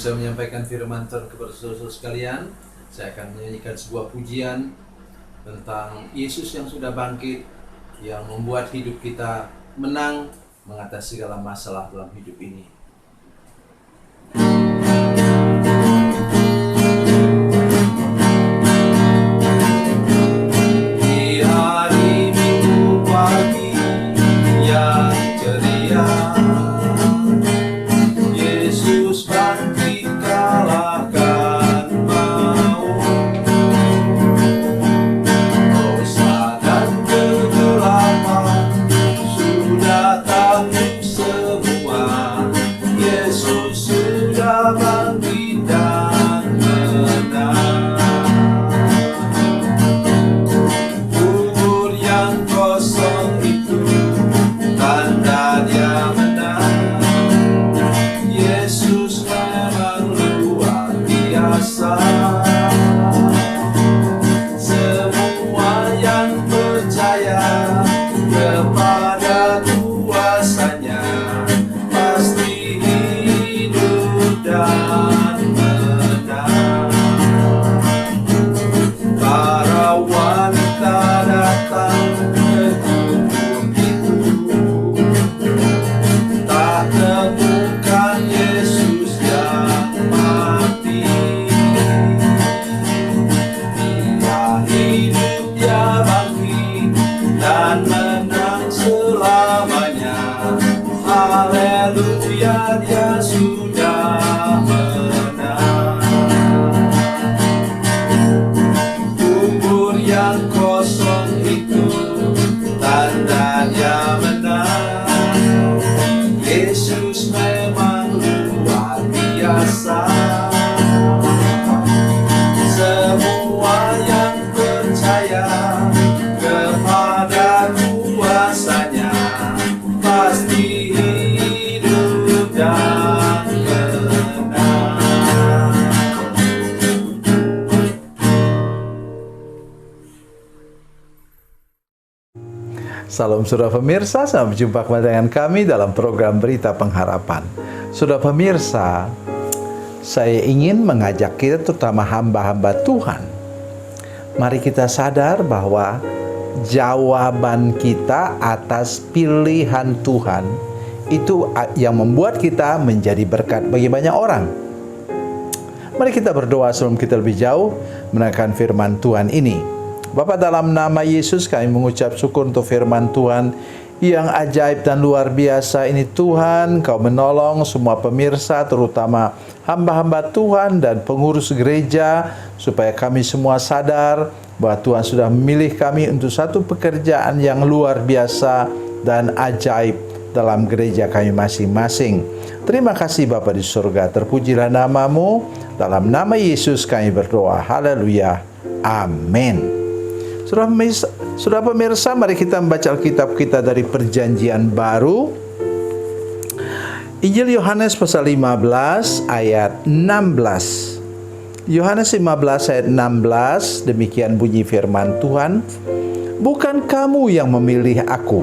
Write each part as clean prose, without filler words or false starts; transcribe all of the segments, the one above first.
saya menyampaikan firman Tuhan kepada saudara-saudara sekalian, saya akan menyanyikan sebuah pujian tentang Yesus yang sudah bangkit, yang membuat hidup kita menang mengatasi segala masalah dalam hidup ini. Di hari Minggu pagi yang ceria, Yesus bangkit kalahkan maut. Dosa dan kegelapan sudah takluk semua. Yesus sudah bangkit dan menang. Kubur yang kosong itu tanda Dia menang. Yesus memang luar biasa. Semua yang percaya kepada kuasa-Nya pasti hidup dan menang. Para wanita datang ke kubur itu, tak temukan Yesus yang mati. Dia hidup, Dia bangkit dan menang selamanya. Haleluya, Dia sudah menang. Kubur yang kosong itu tanda Dia menang. Yesus memang luar biasa. Semua yang percaya kepada kuasa-Nya pasti hidup dan menang. Salam saudara pemirsa, selamat berjumpa kembali dengan kami dalam program Berita Pengharapan. Saudara pemirsa, saya ingin mengajak kita, terutama hamba-hamba Tuhan, mari kita sadar bahwa jawaban kita atas pilihan Tuhan itu yang membuat kita menjadi berkat bagi banyak orang. Mari kita berdoa sebelum kita lebih jauh menekan firman Tuhan ini. Bapa, dalam nama Yesus kami mengucap syukur untuk firman Tuhan yang ajaib dan luar biasa ini. Tuhan, Kau menolong semua pemirsa, terutama hamba-hamba Tuhan dan pengurus gereja, supaya kami semua sadar bahwa Tuhan sudah memilih kami untuk satu pekerjaan yang luar biasa dan ajaib dalam gereja kami masing-masing. Terima kasih Bapa di surga, terpujilah nama-Mu. Dalam nama Yesus kami berdoa. Haleluya. Amin. Saudara pemirsa, mari kita membaca Alkitab kita dari Perjanjian Baru. Injil Yohanes pasal 15 ayat 16. Yohanes 15 ayat 16, demikian bunyi firman Tuhan. Bukan kamu yang memilih aku,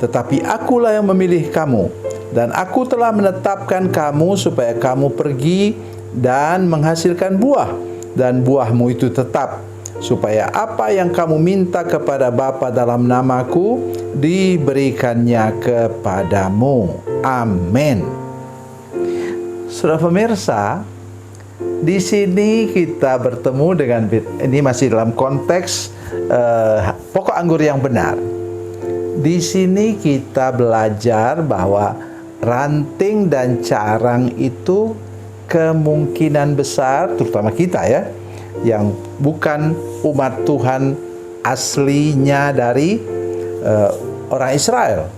tetapi akulah yang memilih kamu. Dan aku telah menetapkan kamu supaya kamu pergi dan menghasilkan buah. Dan buahmu itu tetap, supaya apa yang kamu minta kepada Bapa dalam namaku diberikannya kepadamu. Amin. Saudara pemirsa, di sini kita bertemu dengan, ini masih dalam konteks pokok anggur yang benar. Di sini kita belajar bahwa ranting dan carang itu kemungkinan besar, terutama kita ya, yang bukan umat Tuhan aslinya dari orang Israel,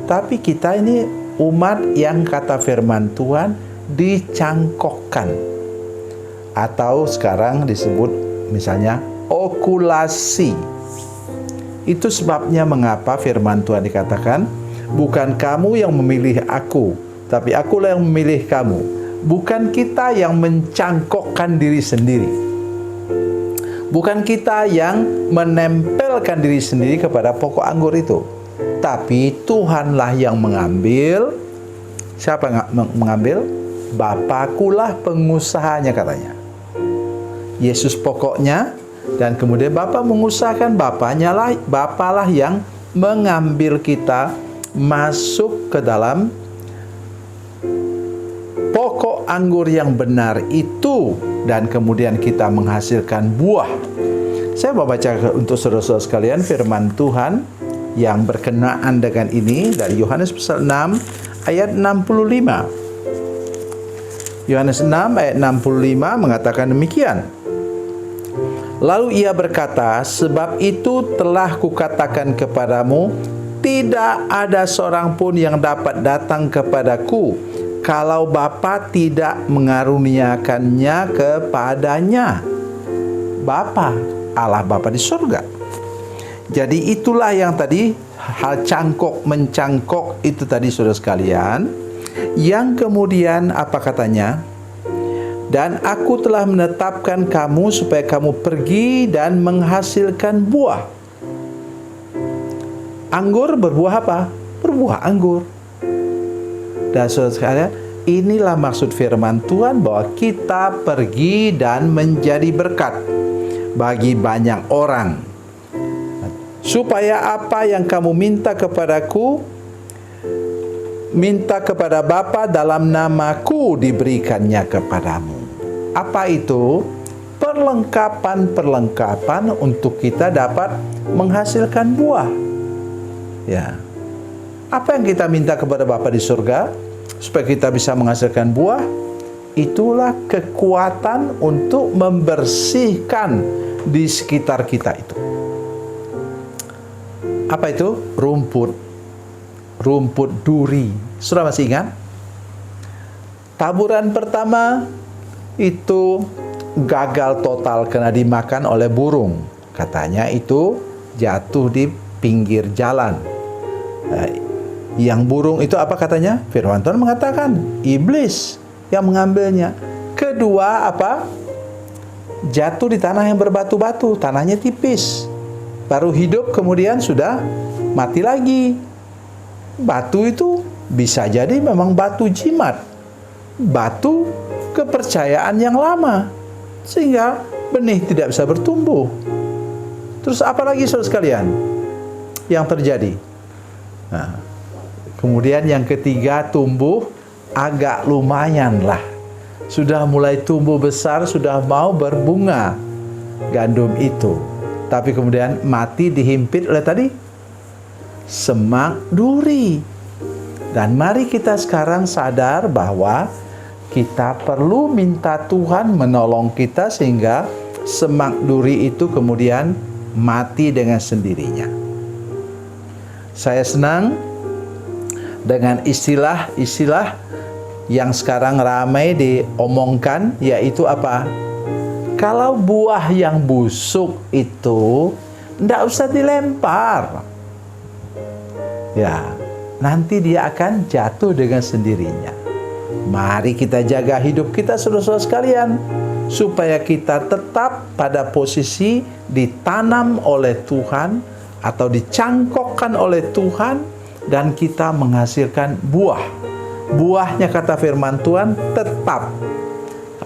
tapi kita ini umat yang kata firman Tuhan dicangkokkan, atau sekarang disebut misalnya okulasi. Itu sebabnya mengapa firman Tuhan dikatakan, bukan kamu yang memilih aku, tapi akulah yang memilih kamu. Bukan kita yang mencangkokkan diri sendiri, bukan kita yang menempelkan diri sendiri kepada pokok anggur itu, tapi Tuhanlah yang mengambil. Siapa yang mengambil? Bapakulah pengusahanya katanya. Yesus pokoknya, dan kemudian Bapa mengusahakan, Bapalah yang mengambil kita masuk ke dalam pokok anggur yang benar itu, dan kemudian kita menghasilkan buah. Saya mau baca untuk saudara-saudara sekalian firman Tuhan yang berkenaan dengan ini dari Yohanes pasal 6 ayat 65. Yohanes 6 ayat 65 mengatakan demikian. Lalu ia berkata, sebab itu telah kukatakan kepadamu, tidak ada seorang pun yang dapat datang kepadaku kalau Bapa tidak mengaruniakannya kepadanya. Bapa, Allah Bapa di surga. Jadi itulah yang tadi, hal cangkok mencangkok itu tadi saudara sekalian. Yang kemudian apa katanya? Dan aku telah menetapkan kamu supaya kamu pergi dan menghasilkan buah. Anggur berbuah apa? Berbuah anggur. Dan saudara sekalian, inilah maksud firman Tuhan bahwa kita pergi dan menjadi berkat bagi banyak orang. Supaya apa yang kamu minta kepadaku, minta kepada Bapa dalam namaku, diberikannya kepadamu. Apa itu? Perlengkapan-perlengkapan untuk kita dapat menghasilkan buah. Ya. Apa yang kita minta kepada Bapa di surga supaya kita bisa menghasilkan buah? Itulah kekuatan untuk membersihkan di sekitar kita itu. Apa itu? Rumput duri. Sudah masih ingat? Taburan pertama itu gagal total karena dimakan oleh burung. Katanya itu jatuh di pinggir jalan. Yang burung itu apa katanya? Firman Tuhan mengatakan iblis yang mengambilnya. Kedua apa? Jatuh di tanah yang berbatu-batu, tanahnya tipis. Baru hidup kemudian sudah mati lagi. Batu itu bisa jadi memang batu jimat, batu kepercayaan yang lama, sehingga benih tidak bisa bertumbuh. Terus apa lagi saudara sekalian yang terjadi? Nah, kemudian yang ketiga tumbuh agak lumayan lah. Sudah mulai tumbuh besar, sudah mau berbunga gandum itu. Tapi kemudian mati dihimpit oleh tadi semak duri. Dan mari kita sekarang sadar bahwa kita perlu minta Tuhan menolong kita sehingga semak duri itu kemudian mati dengan sendirinya. Saya senang dengan istilah-istilah yang sekarang ramai diomongkan, yaitu apa? Kalau buah yang busuk itu tidak usah dilempar. Ya, nanti dia akan jatuh dengan sendirinya. Mari kita jaga hidup kita saudara-saudara sekalian, supaya kita tetap pada posisi ditanam oleh Tuhan atau dicangkokkan oleh Tuhan, dan kita menghasilkan buah. Buahnya kata firman Tuhan tetap.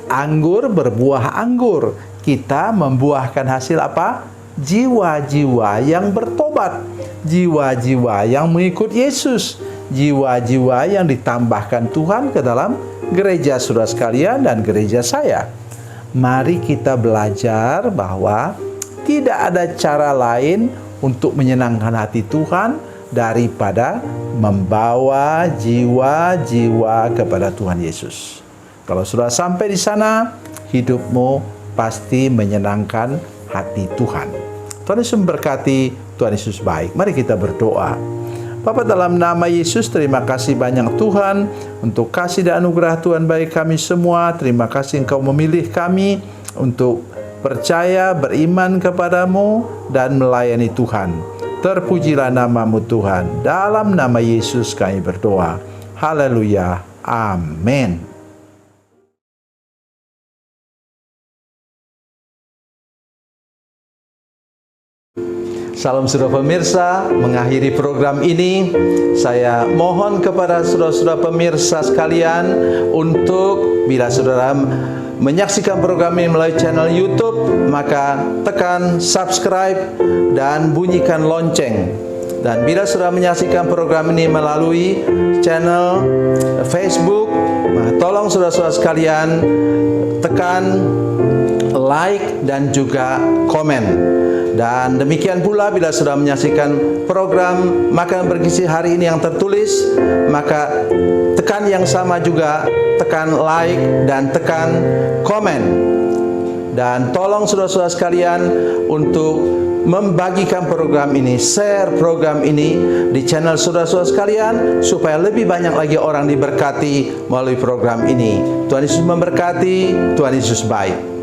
Anggur berbuah anggur. Kita membuahkan hasil apa? Jiwa-jiwa yang bertobat, jiwa-jiwa yang mengikut Yesus, jiwa-jiwa yang ditambahkan Tuhan ke dalam gereja saudara sekalian dan gereja saya. Mari kita belajar bahwa tidak ada cara lain untuk menyenangkan hati Tuhan daripada membawa jiwa-jiwa kepada Tuhan Yesus. Kalau sudah sampai di sana, hidupmu pasti menyenangkan hati Tuhan. Tuhan Yesus memberkati, Tuhan Yesus baik. Mari kita berdoa. Bapa, dalam nama Yesus, terima kasih banyak Tuhan untuk kasih dan anugerah Tuhan bagi kami semua. Terima kasih Engkau memilih kami untuk percaya, beriman kepadamu dan melayani Tuhan. Terpujilah namamu Tuhan. Dalam nama Yesus kami berdoa. Haleluya. Amin. Salam saudara pemirsa, mengakhiri program ini saya mohon kepada saudara-saudara pemirsa sekalian untuk bila saudara menyaksikan program ini melalui channel YouTube, maka tekan subscribe dan bunyikan lonceng. Dan bila saudara menyaksikan program ini melalui channel Facebook, tolong saudara-saudara sekalian tekan like dan juga komen. Dan demikian pula bila sudah menyaksikan program Makanan Bergizi hari ini yang tertulis, maka tekan yang sama juga, tekan like dan tekan komen. Dan tolong saudara-saudara sekalian untuk membagikan program ini, share program ini di channel saudara-saudara sekalian, supaya lebih banyak lagi orang diberkati melalui program ini. Tuhan Yesus memberkati, Tuhan Yesus baik.